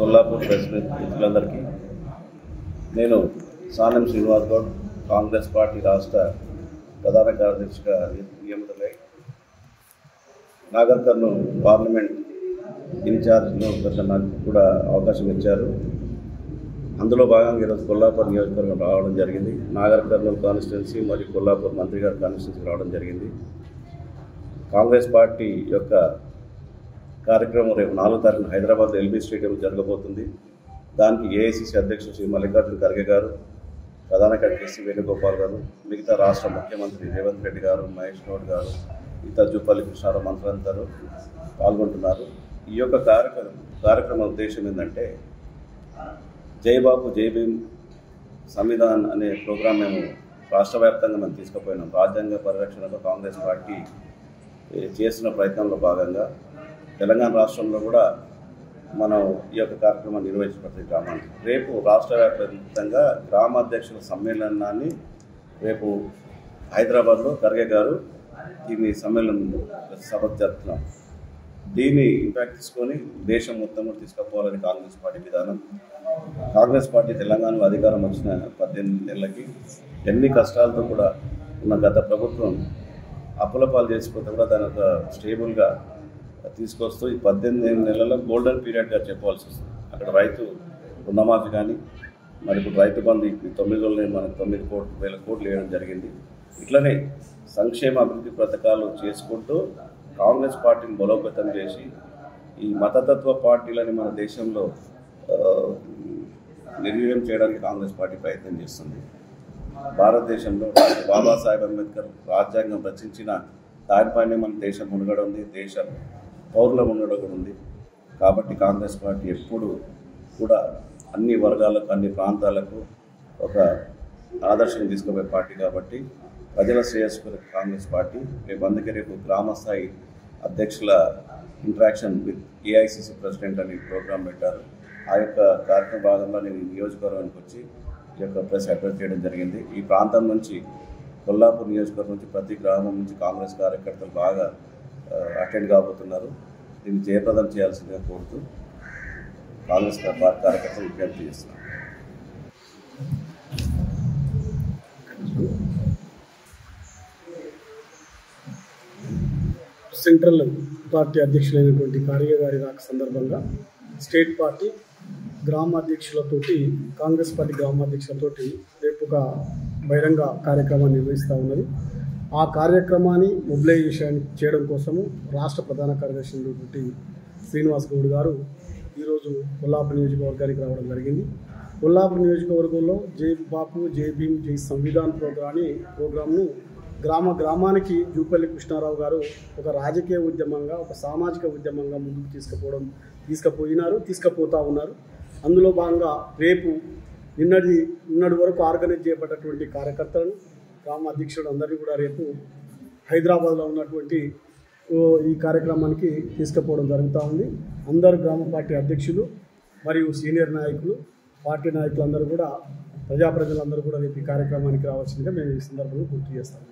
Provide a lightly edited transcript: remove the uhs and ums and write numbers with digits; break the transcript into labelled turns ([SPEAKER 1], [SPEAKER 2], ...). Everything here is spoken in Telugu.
[SPEAKER 1] కొల్లాపూర్ ప్రెస్ మిత్రులందరికీ నేను సానం శ్రీనివాస్ గౌడ్ కాంగ్రెస్ పార్టీ రాష్ట్ర ప్రధాన కార్యదర్శిగా నియమితులై నాగర్ కర్నూల్ పార్లమెంట్ ఇన్ఛార్జ్ను నాకు కూడా అవకాశం ఇచ్చారు. అందులో భాగంగా ఈరోజు కొల్లాపూర్ నియోజకవర్గం రావడం జరిగింది. నాగర్ కర్నూల్ కాన్స్టిట్యున్సీ మరియు కొల్లాపూర్ మంత్రి గారి కాన్స్టిట్యున్సీకి రావడం జరిగింది. కాంగ్రెస్ పార్టీ యొక్క కార్యక్రమం రేపు 4వ తారీఖున హైదరాబాద్ ఎల్బీ స్టేడియం జరగబోతుంది. దానికి ఏఐసిసి అధ్యక్షుడు శ్రీ మల్లికార్జున ఖర్గే గారు, ప్రధాన కార్యదర్శి వేణుగోపాల్ గారు, మిగతా రాష్ట్ర ముఖ్యమంత్రి రేవంత్ రెడ్డి గారు, మహేష్ గౌడ్ గారు, ఇతర జూపల్లి కృష్ణారావు మంత్రులందరూ పాల్గొంటున్నారు. ఈ యొక్క కార్యక్రమం ఉద్దేశం ఏంటంటే జై బాపు జై భీమ్ సంవిధాన్ అనే ప్రోగ్రాం మేము రాష్ట్ర వ్యాప్తంగా మేము తీసుకుపోయినాం. రాజ్యాంగ పరిరక్షణలో కాంగ్రెస్ పార్టీ చేస్తున్న ప్రయత్నంలో భాగంగా తెలంగాణ రాష్ట్రంలో కూడా మనం ఈ యొక్క కార్యక్రమాన్ని నిర్వహించిన ప్రతి గ్రామానికి రేపు రాష్ట్ర వ్యాప్తంగా గ్రామాధ్యక్షుల సమ్మేళనాన్ని రేపు హైదరాబాద్లో ఖర్గే గారు దీన్ని సమ్మేళనం సభకు జరుపుతున్నాం. దీన్ని ఇంపాక్ట్ తీసుకొని దేశం మొత్తం తీసుకుపోవాలని కాంగ్రెస్ పార్టీ విధానం. కాంగ్రెస్ పార్టీ తెలంగాణలో అధికారం వచ్చిన 18 నెలలకి ఎన్ని కష్టాలతో కూడా ఉన్న గత ప్రభుత్వం అప్పులపాలు చేసిపోతే కూడా దాని ఒక స్టేబుల్గా తీసుకొస్తూ ఈ 18 నెలల గోల్డెన్ పీరియడ్గా చెప్పవలసి వస్తుంది. అక్కడ రైతు రుణమాఫీ కానీ మరి ఇప్పుడు రైతు బంధు 9 రోజులనే మనకు 9,000 కోట్లు వేయడం జరిగింది. ఇట్లనే సంక్షేమ అభివృద్ధి పథకాలు చేసుకుంటూ కాంగ్రెస్ పార్టీని బలోపేతం చేసి ఈ మతతత్వ పార్టీలని మన దేశంలో నిర్వీర్యం చేయడానికి కాంగ్రెస్ పార్టీ ప్రయత్నం చేస్తుంది. భారతదేశంలో బాబాసాహెబ్ అంబేద్కర్ రాజ్యాంగం రచించిన దానిపైనే మన దేశం మునుగడ ఉంది, దేశం పౌరుల మునుగడ కూడా ఉంది. కాబట్టి కాంగ్రెస్ పార్టీ ఎప్పుడు కూడా అన్ని వర్గాలకు అన్ని ప్రాంతాలకు ఒక ఆదర్శం తీసుకుపోయే పార్టీ. కాబట్టి ప్రజల శ్రేయస్సు కాంగ్రెస్ పార్టీ రేపు గ్రామస్థాయి అధ్యక్షుల ఇంటరాక్షన్ విత్ ఏఐసిసి ప్రెసిడెంట్ అని ప్రోగ్రాం పెట్టారు. ఆ యొక్క కార్యక్రమ భాగంలో నేను నియోజకవర్గానికి వచ్చి ఈ యొక్క ప్రెస్ అడ్రస్ చేయడం జరిగింది. ఈ ప్రాంతం నుంచి కొల్లాపూర్ నియోజకవర్గం నుంచి ప్రతి గ్రామం నుంచి కాంగ్రెస్ కార్యకర్తలు బాగా అటెండ్ కాబోతున్నారు. దీన్ని జయప్రదం చేయాల్సిందిగా కోరుతూ కాంగ్రెస్ కార్యకర్తలు విజ్ఞప్తి చేస్తున్నారు.
[SPEAKER 2] సెంట్రల్ పార్టీ అధ్యక్షులైనటువంటి ఖర్గే గారి రాక సందర్భంగా స్టేట్ పార్టీ గ్రామాధ్యక్షులతోటి కాంగ్రెస్ పార్టీ గ్రామాధ్యక్షులతోటి రేపు ఒక బహిరంగ కార్యక్రమాన్ని నిర్వహిస్తూ ఉన్నది. ఆ కార్యక్రమాన్ని మొబిలైజేషన్ చేయడం కోసము రాష్ట్ర ప్రధాన కార్యదర్శి అయినటువంటి శ్రీనివాస్ గౌడ్ గారు ఈరోజు కొల్లాపూర్ నియోజకవర్గానికి రావడం జరిగింది. కొల్లాపూర్ నియోజకవర్గంలో జై బాపు జై భీమ్ జై సంవిధాన్ ప్రోగ్రామ్ను గ్రామానికి జూపల్లి కృష్ణారావు గారు ఒక రాజకీయ ఉద్యమంగా ఒక సామాజిక ఉద్యమంగా ముందుకు తీసుకుపోతా ఉన్నారు. అందులో భాగంగా రేపు నిన్నటి వరకు ఆర్గనైజ్ చేయబడ్డటువంటి కార్యకర్తలను గ్రామ అధ్యక్షుడు అందరినీ కూడా రేపు హైదరాబాద్లో ఉన్నటువంటి ఈ కార్యక్రమానికి తీసుకుపోవడం జరుగుతూ ఉంది. అందరు గ్రామ పార్టీ అధ్యక్షులు మరియు సీనియర్ నాయకులు పార్టీ నాయకులందరూ కూడా ప్రజాప్రతినిధులందరూ కూడా రేపు ఈ కార్యక్రమానికి రావాల్సిందిగా మేము ఈ సందర్భంగా గుర్తు చేస్తాము.